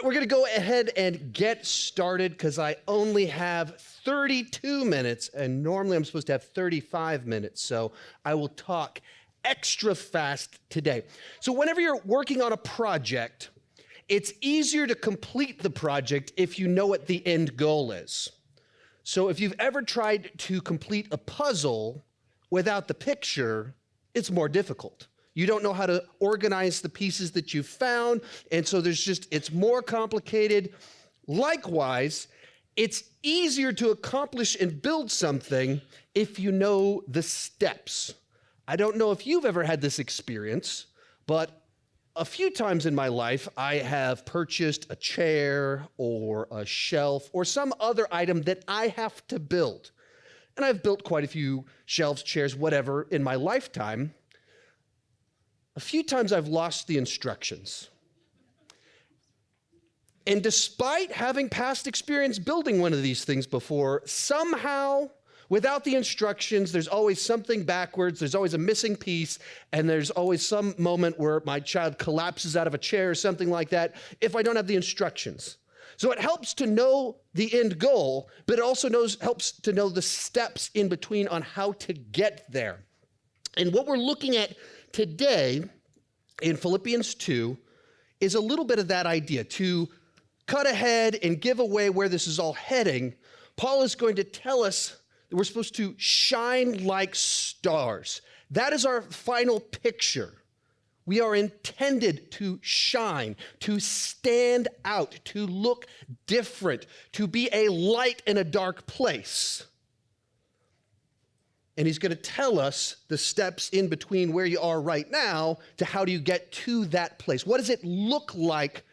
right, we're going to go ahead and get started because I only have 32 minutes, and normally I'm supposed to have 35 minutes, so I will talk extra fast today. So whenever you're working on a project, it's easier to complete the project if you know what the end goal is. So if you've ever tried to complete a puzzle without the picture, it's more difficult. You don't know how to organize the pieces that you've found, and so it's more complicated. Likewise, it's easier to accomplish and build something if you know the steps. I don't know if you've ever had this experience, but a few times in my life, I have purchased a chair or a shelf or some other item that I have to build. And I've built quite a few shelves, chairs, whatever in my lifetime. A few times I've lost the instructions. And despite having past experience building one of these things before, somehow, without the instructions, there's always something backwards, there's always a missing piece, and there's always some moment where my child collapses out of a chair or something like that if I don't have the instructions. So it helps to know the end goal, but it also helps to know the steps in between on how to get there. And what we're looking at today in Philippians 2 is a little bit of that idea. To cut ahead and give away where this is all heading, Paul is going to tell us that we're supposed to shine like stars. That is our final picture. We are intended to shine, to stand out, to look different, to be a light in a dark place. And he's going to tell us the steps in between where you are right now to how do you get to that place. What does it look like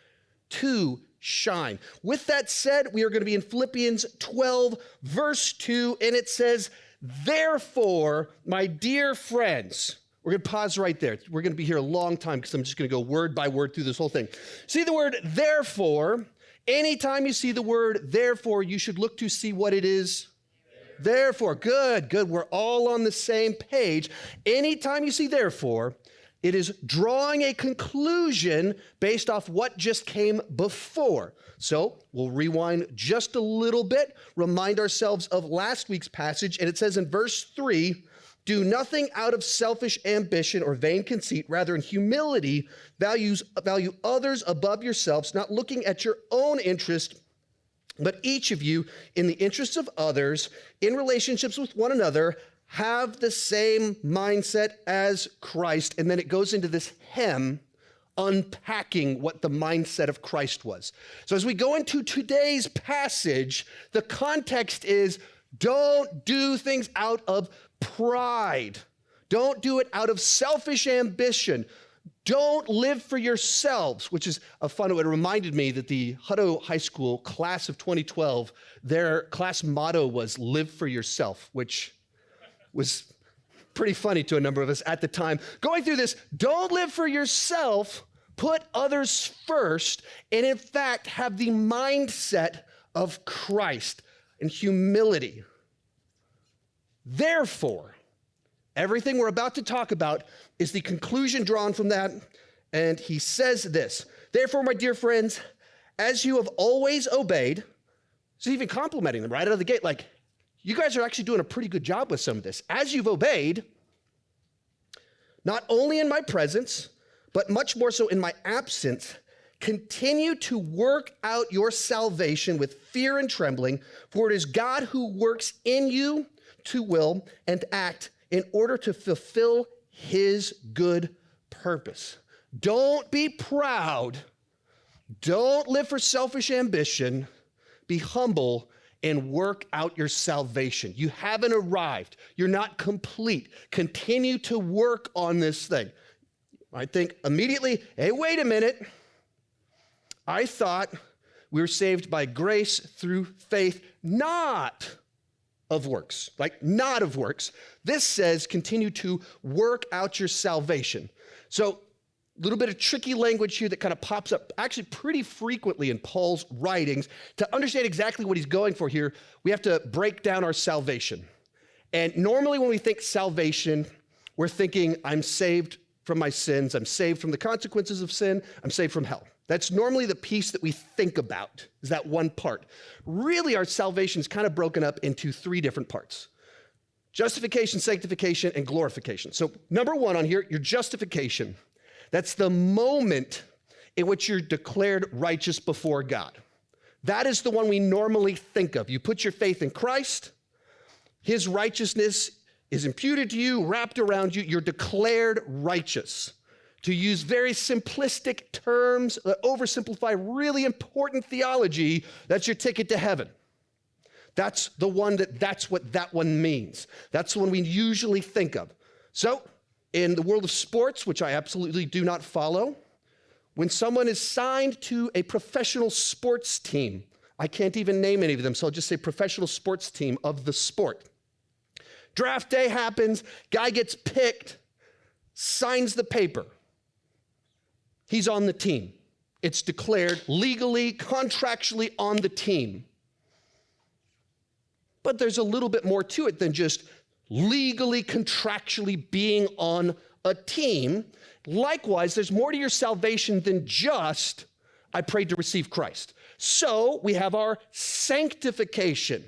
to shine? With that said, we are going to be in Philippians 12, verse 2, and it says, "Therefore, my dear friends," we're going to pause right there. We're going to be here a long time because I'm just going to go word by word through this whole thing. See the word therefore. Anytime you see the word therefore, you should look to see what it is. Therefore, good. We're all on the same page. Anytime you see therefore, it is drawing a conclusion based off what just came before. So we'll rewind just a little bit, remind ourselves of last week's passage, and it says in verse 3, "Do nothing out of selfish ambition or vain conceit, rather in humility value others above yourselves, not looking at your own interest, but each of you, in the interests of others, in relationships with one another, have the same mindset as Christ." And then it goes into this hem, unpacking what the mindset of Christ was. So as we go into today's passage, the context is don't do things out of pride. Don't do it out of selfish ambition. Don't live for yourselves, which is a fun one. It reminded me that the Hutto High School class of 2012, their class motto was "Live for yourself," which was pretty funny to a number of us at the time. Going through this, don't live for yourself, put others first, and in fact, have the mindset of Christ and humility. Therefore, everything we're about to talk about is the conclusion drawn from that, and he says this, "Therefore, my dear friends, as you have always obeyed," so even complimenting them right out of the gate, like, you guys are actually doing a pretty good job with some of this. "As you've obeyed, not only in my presence, but much more so in my absence, continue to work out your salvation with fear and trembling, for it is God who works in you to will and act in order to fulfill his good purpose." Don't be proud. Don't live for selfish ambition. Be humble and work out your salvation. You haven't arrived. You're not complete. Continue to work on this thing. I think immediately, hey, wait a minute. I thought we were saved by grace through faith, not of works, like not of works. This says continue to work out your salvation. So a little bit of tricky language here that kind of pops up actually pretty frequently in Paul's writings. To understand exactly what he's going for here, we have to break down our salvation. And normally when we think salvation, we're thinking I'm saved from my sins, I'm saved from the consequences of sin, I'm saved from hell. That's normally the piece that we think about, is that one part. Really, our salvation is kind of broken up into three different parts: justification, sanctification, and glorification. So number one on here, your justification. That's the moment in which you're declared righteous before God. That is the one we normally think of. You put your faith in Christ, his righteousness is imputed to you, wrapped around you, you're declared righteous. To use very simplistic terms, oversimplify really important theology, that's your ticket to heaven. That's what that one means. That's the one we usually think of. So, in the world of sports, which I absolutely do not follow, when someone is signed to a professional sports team, I can't even name any of them, so I'll just say professional sports team of the sport. Draft day happens, guy gets picked, signs the paper. He's on the team. It's declared legally, contractually on the team. But there's a little bit more to it than just legally, contractually being on a team. Likewise, there's more to your salvation than just, I prayed to receive Christ. So we have our sanctification.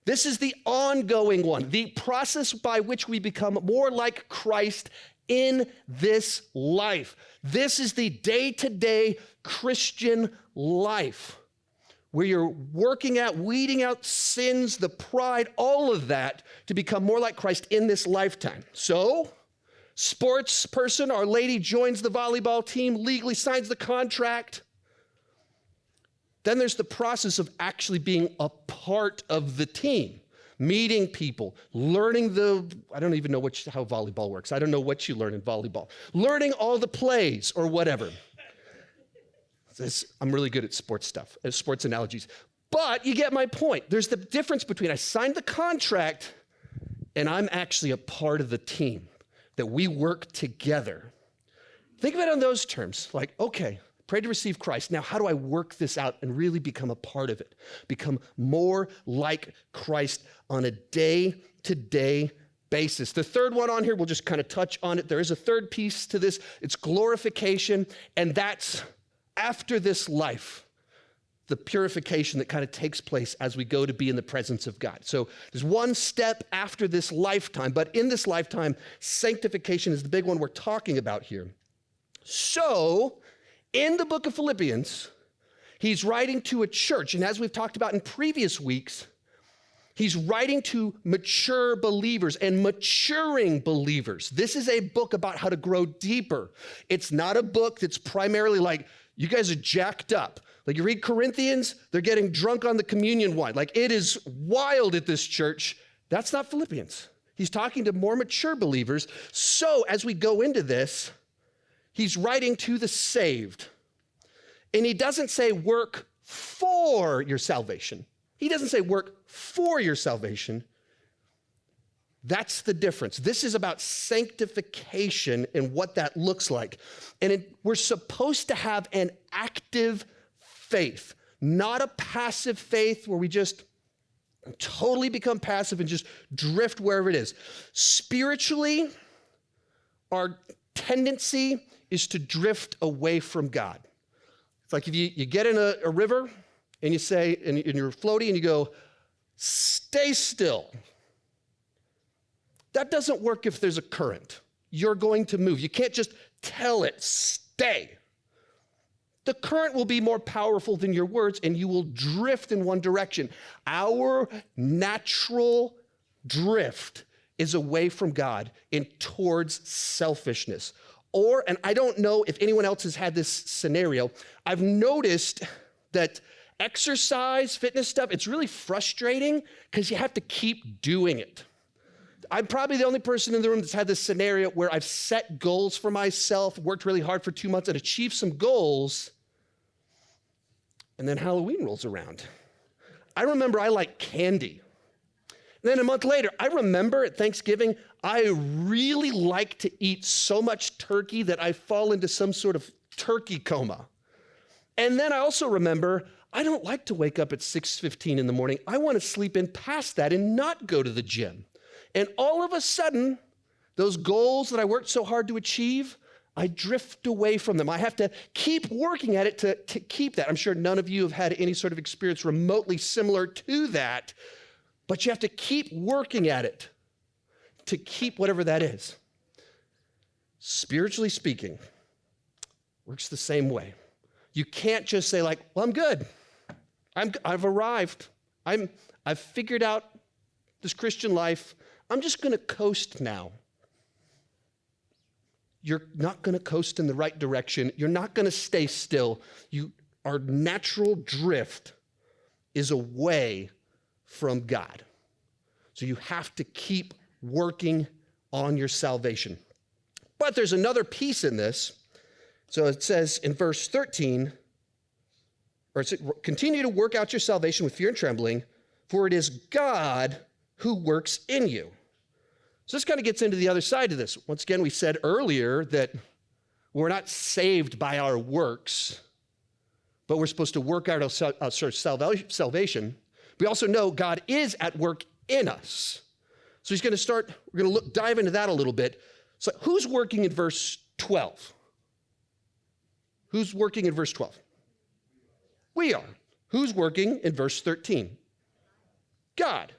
This is the ongoing one, the process by which we become more like Christ in this life. This is the day-to-day Christian life where you're working out, weeding out sins, the pride, all of that to become more like Christ in this lifetime. So, sports person, our lady joins the volleyball team, legally signs the contract. Then there's the process of actually being a part of the team. Meeting people, learning I don't even know how volleyball works. I don't know what you learn in volleyball. Learning all the plays or whatever. I'm really good at sports stuff, sports analogies. But you get my point. There's the difference between I signed the contract and I'm actually a part of the team, that we work together. Think of it on those terms, like, okay, pray to receive Christ. Now, how do I work this out and really become a part of it? Become more like Christ on a day-to-day basis. The third one on here, we'll just kind of touch on it. There is a third piece to this. It's glorification, and that's after this life, the purification that kind of takes place as we go to be in the presence of God. So there's one step after this lifetime, but in this lifetime, sanctification is the big one we're talking about here. So, in the book of Philippians, he's writing to a church, and as we've talked about in previous weeks, he's writing to mature believers and maturing believers. This is a book about how to grow deeper. It's not a book that's primarily like, you guys are jacked up. Like you read Corinthians, they're getting drunk on the communion wine. Like it is wild at this church. That's not Philippians. He's talking to more mature believers. So as we go into this, he's writing to the saved. And he doesn't say work for your salvation. He doesn't say work for your salvation. That's the difference. This is about sanctification and what that looks like. And we're supposed to have an active faith, not a passive faith where we just totally become passive and just drift wherever it is. Spiritually, our tendency is to drift away from God. It's like if you get in a river and you say, and you're floating and you go, stay still. That doesn't work if there's a current. You're going to move. You can't just tell it, stay. The current will be more powerful than your words and you will drift in one direction. Our natural drift is away from God and towards selfishness. And I don't know if anyone else has had this scenario, I've noticed that exercise, fitness stuff, it's really frustrating because you have to keep doing it. I'm probably the only person in the room that's had this scenario where I've set goals for myself, worked really hard for 2 months and achieved some goals, and then Halloween rolls around. I remember I like candy. And then a month later, I remember at Thanksgiving, I really like to eat so much turkey that I fall into some sort of turkey coma. And then I also remember, I don't like to wake up at 6:15 in the morning. I want to sleep in past that and not go to the gym. And all of a sudden, those goals that I worked so hard to achieve, I drift away from them. I have to keep working at it to keep that. I'm sure none of you have had any sort of experience remotely similar to that, but you have to keep working at it to keep whatever that is. Spiritually speaking, works the same way. You can't just say like, well, I'm good. I've arrived. I've figured out this Christian life. I'm just going to coast now. You're not going to coast in the right direction. You're not going to stay still. Our natural drift is away from God. So you have to keep working on your salvation. But there's another piece in this. So it says in verse 13, or it says, continue to work out your salvation with fear and trembling, for it is God who works in you. So this kind of gets into the other side of this. Once again, we said earlier that we're not saved by our works, but we're supposed to work out our salvation. We also know God is at work in us. So we're going to dive into that a little bit. So who's working in verse 12? Who's working in verse 12? We are. Who's working in verse 13? God.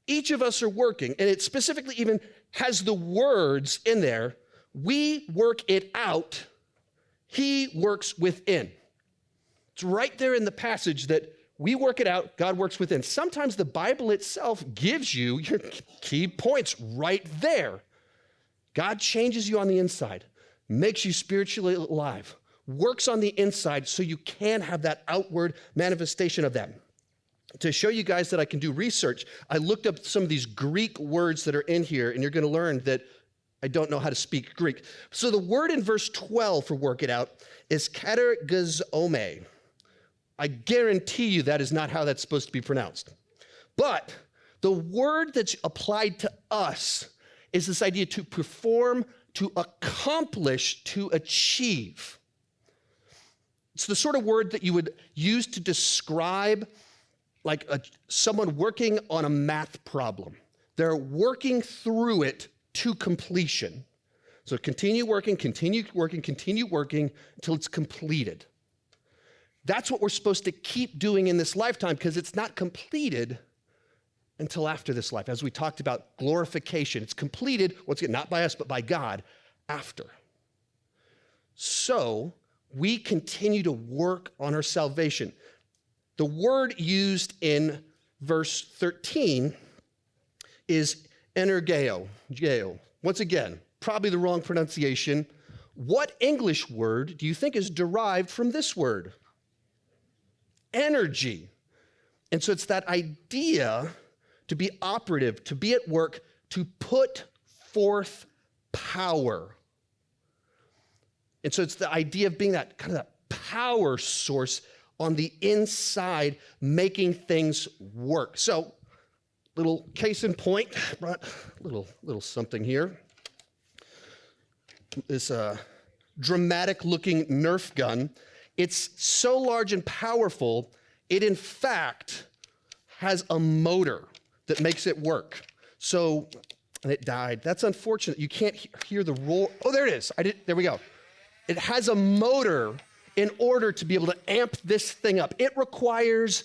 Each of us are working, and it specifically even has the words in there. We work it out. He works within. It's right there in the passage that we work it out, God works within. Sometimes the Bible itself gives you your key points right there. God changes you on the inside, makes you spiritually alive, works on the inside so you can have that outward manifestation of that. To show you guys that I can do research, I looked up some of these Greek words that are in here, and you're going to learn that I don't know how to speak Greek. So the word in verse 12 for work it out is katergazome. I guarantee you that is not how that's supposed to be pronounced. But the word that's applied to us is this idea to perform, to accomplish, to achieve. It's the sort of word that you would use to describe like someone working on a math problem. They're working through it to completion. So continue working until it's completed. That's what we're supposed to keep doing in this lifetime because it's not completed until after this life. As we talked about glorification, it's completed, once again, not by us, but by God after. So we continue to work on our salvation. The word used in verse 13 is energeo. Once again, probably the wrong pronunciation. What English word do you think is derived from this word? Energy. And so it's that idea to be operative, to be at work, to put forth power. And so it's the idea of being that kind of that power source on the inside, making things work. So, little case in point, brought a little something here. This dramatic looking Nerf gun. It's so large and powerful, it in fact has a motor that makes it work. So, and it died. That's unfortunate. You can't hear the roar. Oh, there it is. There we go. It has a motor in order to be able to amp this thing up. It requires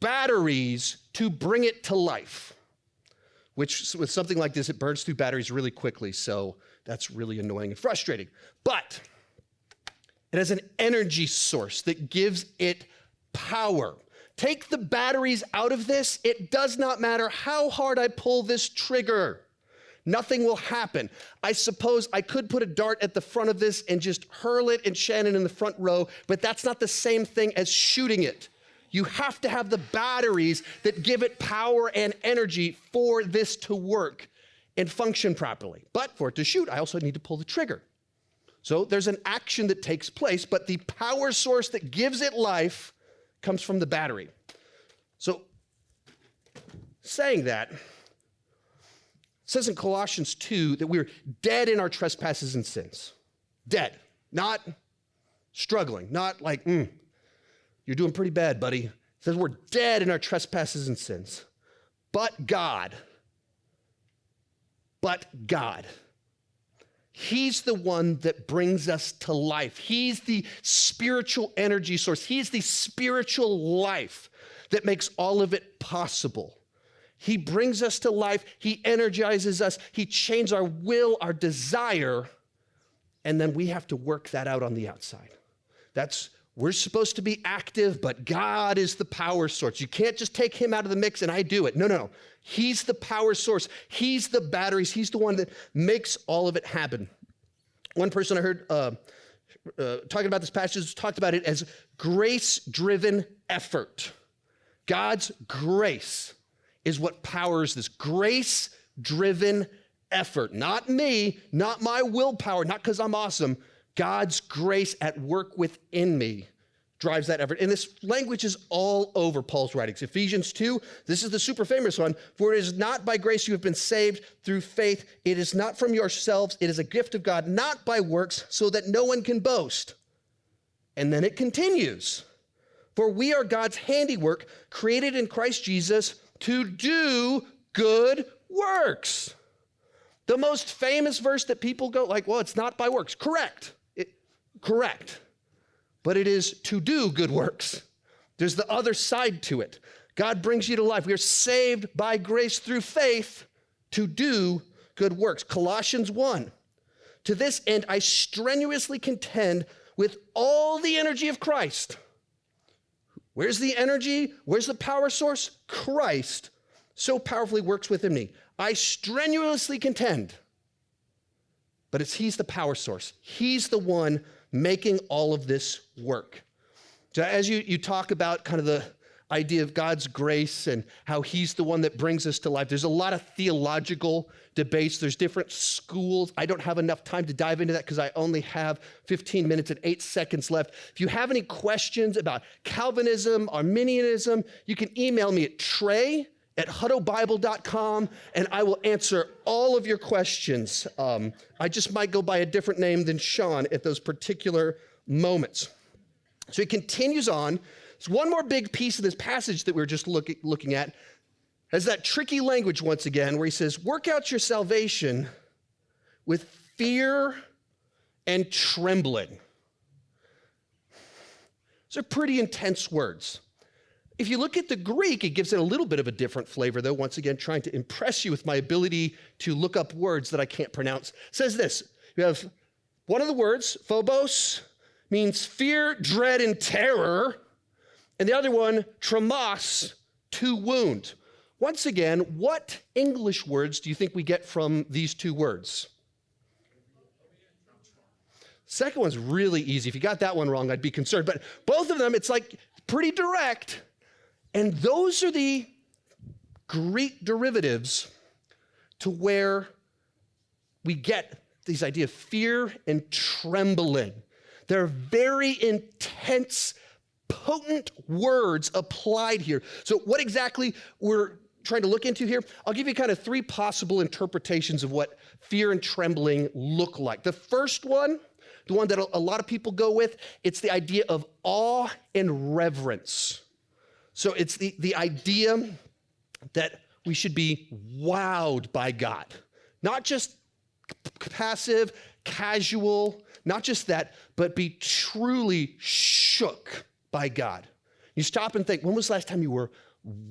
batteries to bring it to life, which with something like this, it burns through batteries really quickly. So that's really annoying and frustrating. But it has an energy source that gives it power. Take the batteries out of this, it does not matter how hard I pull this trigger. Nothing will happen. I suppose I could put a dart at the front of this and just hurl it and Shannon in the front row, but that's not the same thing as shooting it. You have to have the batteries that give it power and energy for this to work and function properly. But for it to shoot, I also need to pull the trigger. So there's an action that takes place, but the power source that gives it life comes from the battery. So saying that, it says in Colossians 2 that we're dead in our trespasses and sins. Dead, not struggling, not like, you're doing pretty bad, buddy. It says we're dead in our trespasses and sins. But God, He's the one that brings us to life. He's the spiritual energy source. He's the spiritual life that makes all of it possible. He brings us to life. He energizes us. He changes our will, our desire, and then we have to work that out on the outside. We're supposed to be active, but God is the power source. You can't just take him out of the mix and I do it. No. He's the power source. He's the batteries. He's the one that makes all of it happen. One person I heard talking about this passage talked about it as grace-driven effort. God's grace is what powers this grace-driven effort. Not me, not my willpower, not because I'm awesome. God's grace at work within me drives that effort. And this language is all over Paul's writings. Ephesians 2, this is the super famous one. For it is not by grace you have been saved through faith. It is not from yourselves. It is a gift of God, not by works, so that no one can boast. And then it continues. For we are God's handiwork, created in Christ Jesus to do good works. The most famous verse that people go like, well, it's not by works. Correct. Correct. But it is to do good works. There's the other side to it. God brings you to life. We are saved by grace through faith to do good works. Colossians 1. To this end, I strenuously contend with all the energy of Christ. Where's the energy? Where's the power source? Christ so powerfully works within me. I strenuously contend. But he's the power source. He's the one making all of this work. So as you talk about kind of the idea of God's grace and how he's the one that brings us to life, there's a lot of theological debates. There's different schools. I don't have enough time to dive into that because I only have 15 minutes and 8 seconds left. If you have any questions about Calvinism, Arminianism, you can email me at trey@huttobible.com, and I will answer all of your questions. I just might go by a different name than Sean at those particular moments. So he continues on. There's one more big piece of this passage that we were just looking at, has that tricky language once again, where he says, work out your salvation with fear and trembling. Those are pretty intense words. If you look at the Greek, it gives it a little bit of a different flavor, though, once again, trying to impress you with my ability to look up words that I can't pronounce. It says this, you have one of the words, phobos, means fear, dread, and terror, and the other one, traumas, to wound. Once again, what English words do you think we get from these two words? Second one's really easy. If you got that one wrong, I'd be concerned. But both of them, it's like pretty direct. And those are the Greek derivatives to where we get this idea of fear and trembling. They're very intense, potent words applied here. So what exactly we're trying to look into here, I'll give you kind of 3 possible interpretations of what fear and trembling look like. The first one, the one that a lot of people go with, it's the idea of awe and reverence. So it's the idea that we should be wowed by God. Not just passive, casual, not just that, but be truly shook by God. You stop and think, when was the last time you were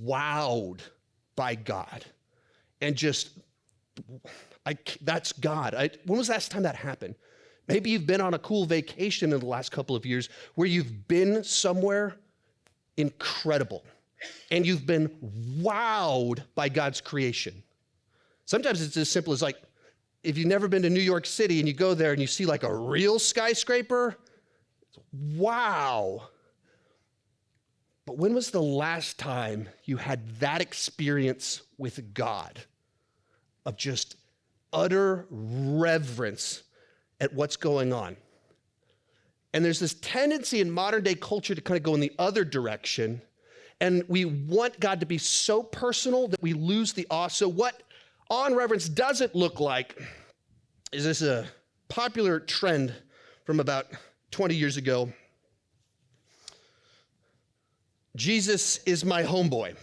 wowed by God? And just, that's God. When was the last time that happened? Maybe you've been on a cool vacation in the last couple of years where you've been somewhere incredible and you've been wowed by God's creation. Sometimes it's as simple as like, if you've never been to New York City and you go there and you see like a real skyscraper, wow. But when was the last time you had that experience with God of just utter reverence at what's going on? And there's this tendency in modern day culture to kind of go in the other direction. And we want God to be so personal that we lose the awe. So what awe and reverence doesn't look like is this a popular trend from about 20 years ago. Jesus is my homeboy.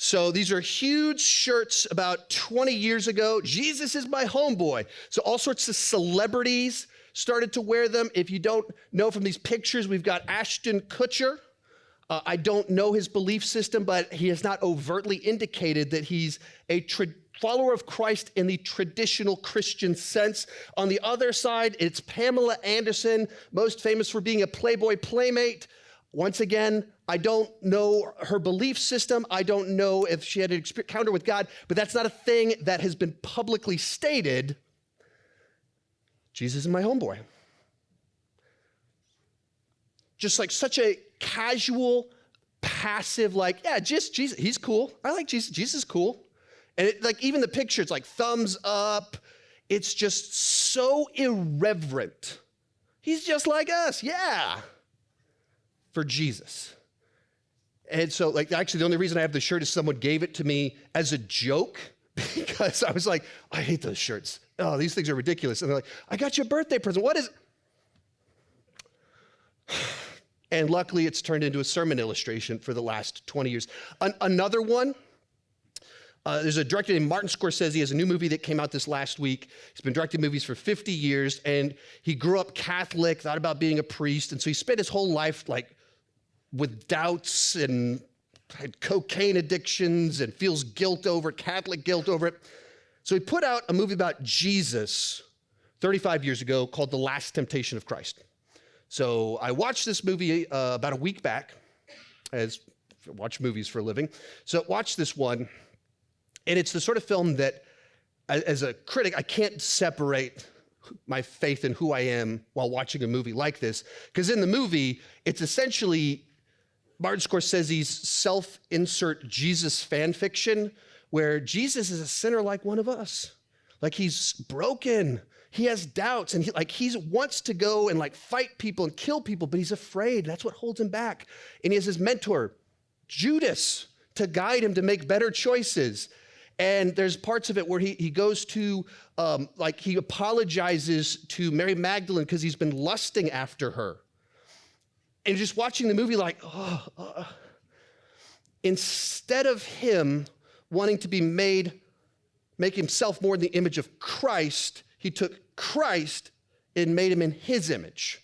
So these are huge shirts about 20 years ago. Jesus is my homeboy. So all sorts of celebrities started to wear them. If you don't know from these pictures, we've got Ashton Kutcher. I don't know his belief system, but he has not overtly indicated that he's a follower of Christ in the traditional Christian sense. On the other side, it's Pamela Anderson, most famous for being a Playboy playmate. Once again, I don't know her belief system. I don't know if she had an encounter with God, but that's not a thing that has been publicly stated. Jesus is my homeboy. Just like such a casual, passive, like, yeah, just Jesus, he's cool. I like Jesus. Jesus is cool. And even the picture, it's like thumbs up. It's just so irreverent. He's just like us, yeah, for Jesus. And so, actually, the only reason I have the shirt is someone gave it to me as a joke because I was like, I hate those shirts. Oh, these things are ridiculous. And they're like, I got you a birthday present. What is it? And luckily, it's turned into a sermon illustration for the last 20 years. Another one, there's a director named Martin Scorsese. He has a new movie that came out this last week. He's been directing movies for 50 years, and he grew up Catholic, thought about being a priest, and so he spent his whole life with doubts and had cocaine addictions and feels guilt over it, Catholic guilt over it. So he put out a movie about Jesus 35 years ago called The Last Temptation of Christ. So I watched this movie about a week back, as I watch movies for a living. So watch this one, and it's the sort of film that, as a critic, I can't separate my faith in who I am while watching a movie like this. Because in the movie, it's essentially Martin Scorsese's self-insert Jesus fan fiction, where Jesus is a sinner like one of us. Like, he's broken. He has doubts, and he wants to go and fight people and kill people, but he's afraid. That's what holds him back. And he has his mentor, Judas, to guide him to make better choices. And there's parts of it where he goes to, he apologizes to Mary Magdalene because he's been lusting after her. And just watching the movie instead of him wanting to make himself more in the image of Christ, he took Christ and made him in his image.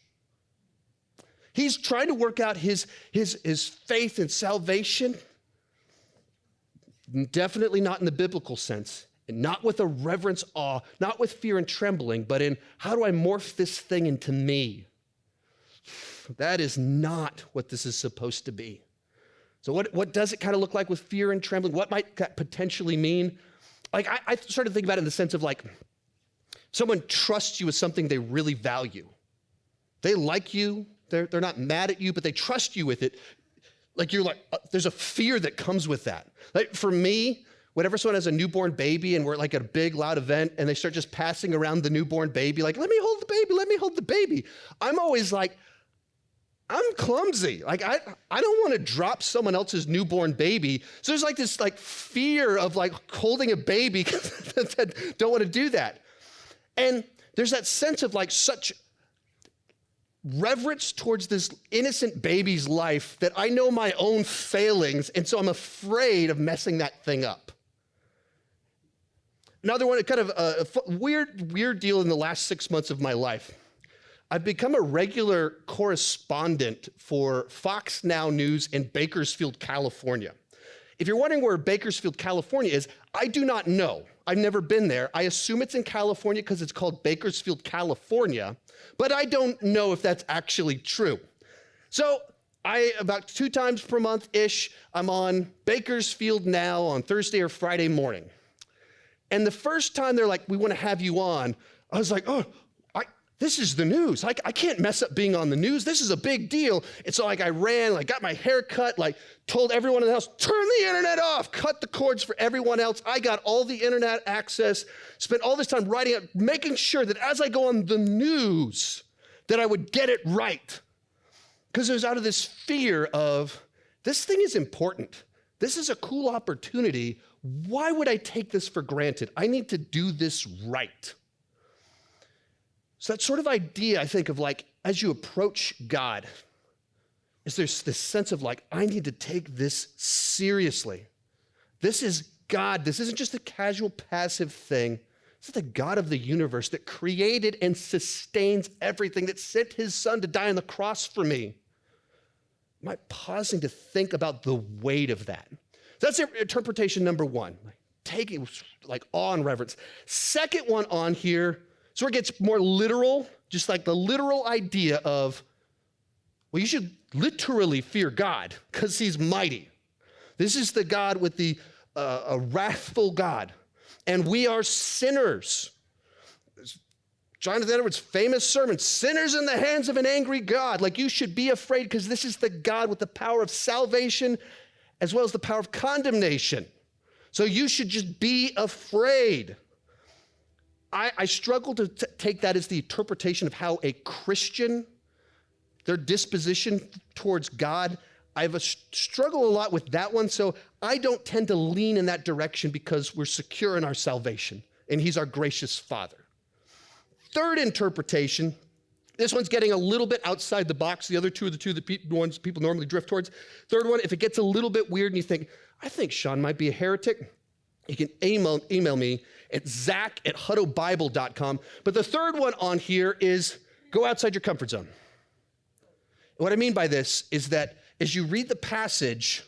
He's trying to work out his faith and salvation, definitely not in the biblical sense, and not with a reverence awe, not with fear and trembling, but in how do I morph this thing into me? That is not what this is supposed to be. So what does it kind of look like with fear and trembling? What might that potentially mean? I started to think about it in the sense of someone trusts you with something they really value. They like you. They're not mad at you, but they trust you with it. There's a fear that comes with that. For me, whenever someone has a newborn baby and we're at a big, loud event and they start just passing around the newborn baby, let me hold the baby, let me hold the baby. I'm always I'm clumsy. I don't want to drop someone else's newborn baby. So there's this fear of holding a baby that don't want to do that. And there's that sense of such reverence towards this innocent baby's life that I know my own failings, and so I'm afraid of messing that thing up. Another one, kind of a weird deal in the last 6 months of my life. I've become a regular correspondent for Fox Now News in Bakersfield, California. If you're wondering where Bakersfield, California is, I do not know. I've never been there. I assume it's in California because it's called Bakersfield, California, but I don't know if that's actually true. So about 2 times per month-ish, I'm on Bakersfield Now on Thursday or Friday morning. And the first time they're we want to have you on, I was this is the news. I can't mess up being on the news. This is a big deal. And so I ran, got my hair cut, told everyone in the house, turn the internet off, cut the cords for everyone else. I got all the internet access, spent all this time writing up, making sure that as I go on the news, that I would get it right. Because it was out of this fear of, this thing is important. This is a cool opportunity. Why would I take this for granted? I need to do this right. So that sort of idea, I think, of as you approach God, is there's this sense of I need to take this seriously. This is God. This isn't just a casual, passive thing. This is the God of the universe that created and sustains everything, that sent his son to die on the cross for me. Am I pausing to think about the weight of that? That's interpretation number one, taking like awe and reverence. Second one on here, so it gets more literal, just like the literal idea of, well, you should literally fear God because he's mighty. This is the God with a wrathful God. And we are sinners. Jonathan Edwards' famous sermon, sinners in the hands of an angry God. Like, you should be afraid because this is the God with the power of salvation as well as the power of condemnation. So you should just be afraid. I struggle to take that as the interpretation of how a Christian, their disposition towards God, I have a struggle a lot with that one, so I don't tend to lean in that direction because we're secure in our salvation, and he's our gracious Father. Third interpretation, this one's getting a little bit outside the box. The other two are the ones people normally drift towards. Third one, if it gets a little bit weird and you think, I think Sean might be a heretic, you can email me at zach@huttobible.com. But the third one on here is go outside your comfort zone. And what I mean by this is that as you read the passage,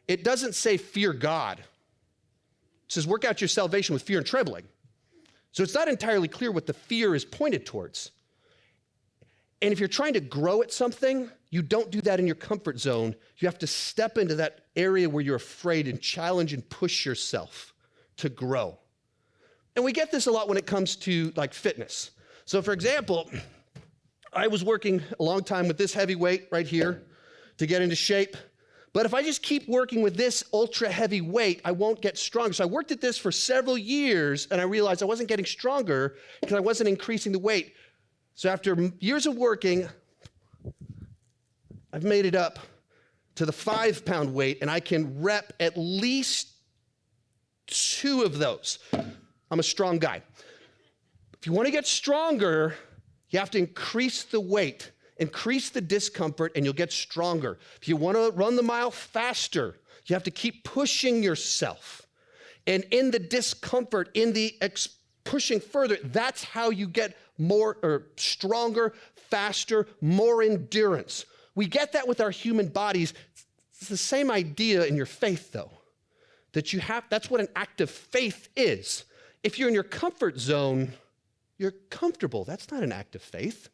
it doesn't say fear God. It says work out your salvation with fear and trembling. So it's not entirely clear what the fear is pointed towards. And if you're trying to grow at something, you don't do that in your comfort zone. You have to step into that area where you're afraid and challenge and push yourself to grow. And we get this a lot when it comes to like fitness. So for example, I was working a long time with this heavy weight right here to get into shape. But if I just keep working with this ultra heavy weight, I won't get stronger. So I worked at this for several years and I realized I wasn't getting stronger because I wasn't increasing the weight. So after years of working, I've made it up to the 5-pound weight and I can rep at least 2 of those. I'm a strong guy. If you want to get stronger, you have to increase the weight. Increase the discomfort and you'll get stronger. If you want to run the mile faster, you have to keep pushing yourself. And in the discomfort, in the pushing further, that's how you get more or stronger, faster, more endurance. We get that with our human bodies. It's the same idea in your faith though, that that's what an act of faith is. If you're in your comfort zone, you're comfortable. That's not an act of faith.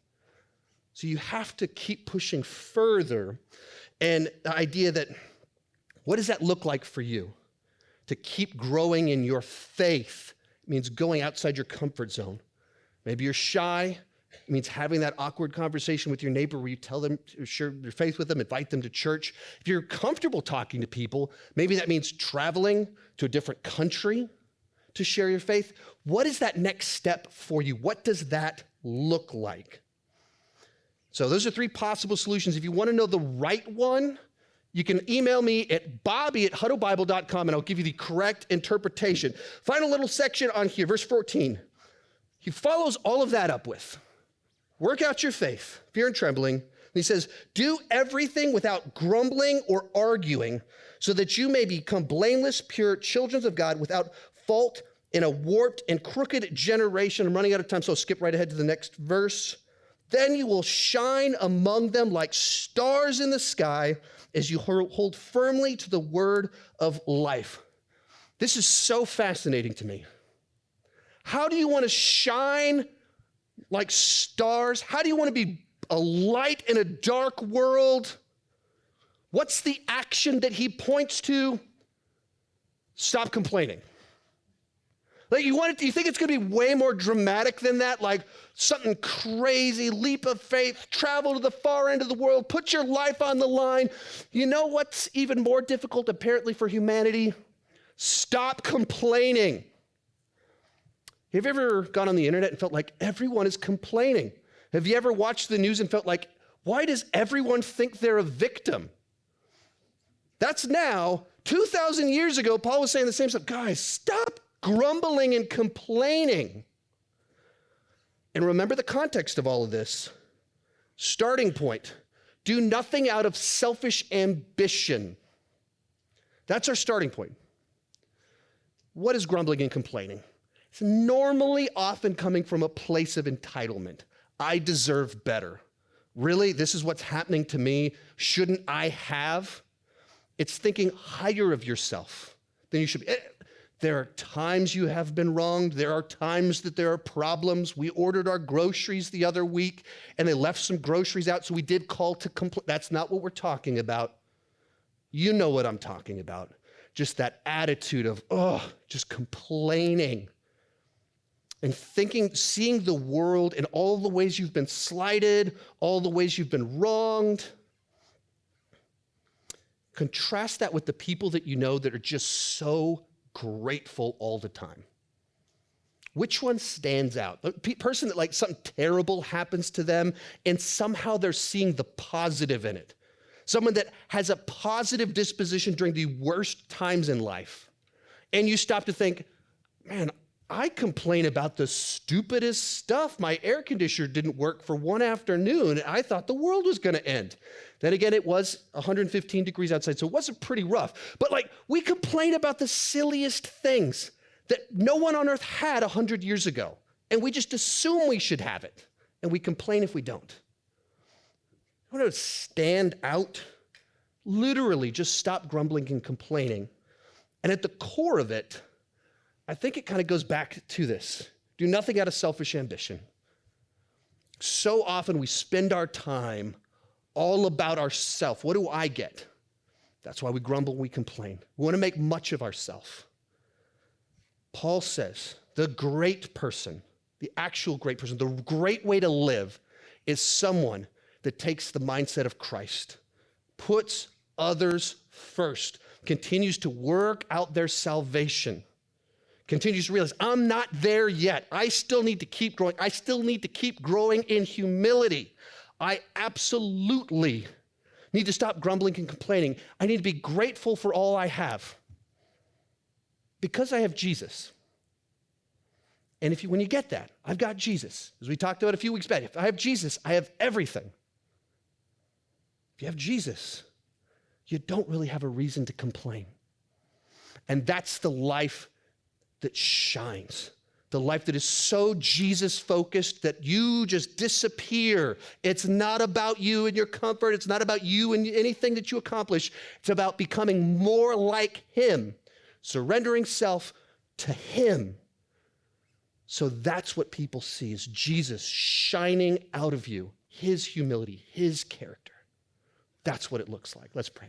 So you have to keep pushing further. And the idea that, what does that look like for you? To keep growing in your faith means going outside your comfort zone. Maybe you're shy. It means having that awkward conversation with your neighbor where you tell them to share your faith with them, invite them to church. If you're comfortable talking to people, maybe that means traveling to a different country to share your faith. What is that next step for you? What does that look like? So those are 3 possible solutions. If you want to know the right one, you can email me at bobby@huttobible.com and I'll give you the correct interpretation. Final little section on here, verse 14. He follows all of that up with, work out your faith, fear and trembling. And he says, do everything without grumbling or arguing so that you may become blameless, pure children of God without fault in a warped and crooked generation. I'm running out of time, so I'll skip right ahead to the next verse. Then you will shine among them like stars in the sky as you hold firmly to the word of life. This is so fascinating to me. How do you want to shine like stars? How do you want to be a light in a dark world? What's the action that he points to? Stop complaining. Like you think it's going to be way more dramatic than that? Like something crazy, leap of faith, travel to the far end of the world, put your life on the line. You know what's even more difficult apparently for humanity? Stop complaining. Have you ever gone on the internet and felt like everyone is complaining? Have you ever watched the news and felt like, why does everyone think they're a victim? That's now, 2,000 years ago, Paul was saying the same stuff. Guys, stop grumbling and complaining. And remember the context of all of this. Starting point, do nothing out of selfish ambition. That's our starting point. what is grumbling and complaining? It's normally often coming from a place of entitlement. I deserve better. Really? This is what's happening to me? Shouldn't I have? It's thinking higher of yourself than you should be. There are times you have been wronged. There are times that there are problems. We ordered our groceries the other week, and they left some groceries out, so we did call to complain. That's not what we're talking about. You know what I'm talking about. Just that attitude of, just complaining. And thinking, seeing the world in all the ways you've been slighted, all the ways you've been wronged. Contrast that with the people that you know that are just so grateful all the time. Which one stands out? A person that something terrible happens to them and somehow they're seeing the positive in it. Someone that has a positive disposition during the worst times in life. And you stop to think, man, I complain about the stupidest stuff. My air conditioner didn't work for one afternoon. I thought the world was going to end. Then again, it was 115 degrees outside, so it wasn't pretty rough. But we complain about the silliest things that no one on earth had 100 years ago. And we just assume we should have it. And we complain if we don't. I want to stand out. Literally, just stop grumbling and complaining. And at the core of it, I think it kind of goes back to this. Do nothing out of selfish ambition. So often we spend our time all about ourselves. What do I get? That's why we grumble, we complain. We want to make much of ourselves. Paul says the great person, the actual great person, the great way to live is someone that takes the mindset of Christ, puts others first, continues to work out their salvation, continues to realize, I'm not there yet. I still need to keep growing. I still need to keep growing in humility. I absolutely need to stop grumbling and complaining. I need to be grateful for all I have because I have Jesus. And when you get that, I've got Jesus. As we talked about a few weeks back, if I have Jesus, I have everything. If you have Jesus, you don't really have a reason to complain. And that's the life that shines. The life that is so Jesus-focused that you just disappear. It's not about you and your comfort. It's not about you and anything that you accomplish. It's about becoming more like him, surrendering self to him. So that's what people see is Jesus shining out of you, his humility, his character. That's what it looks like. Let's pray.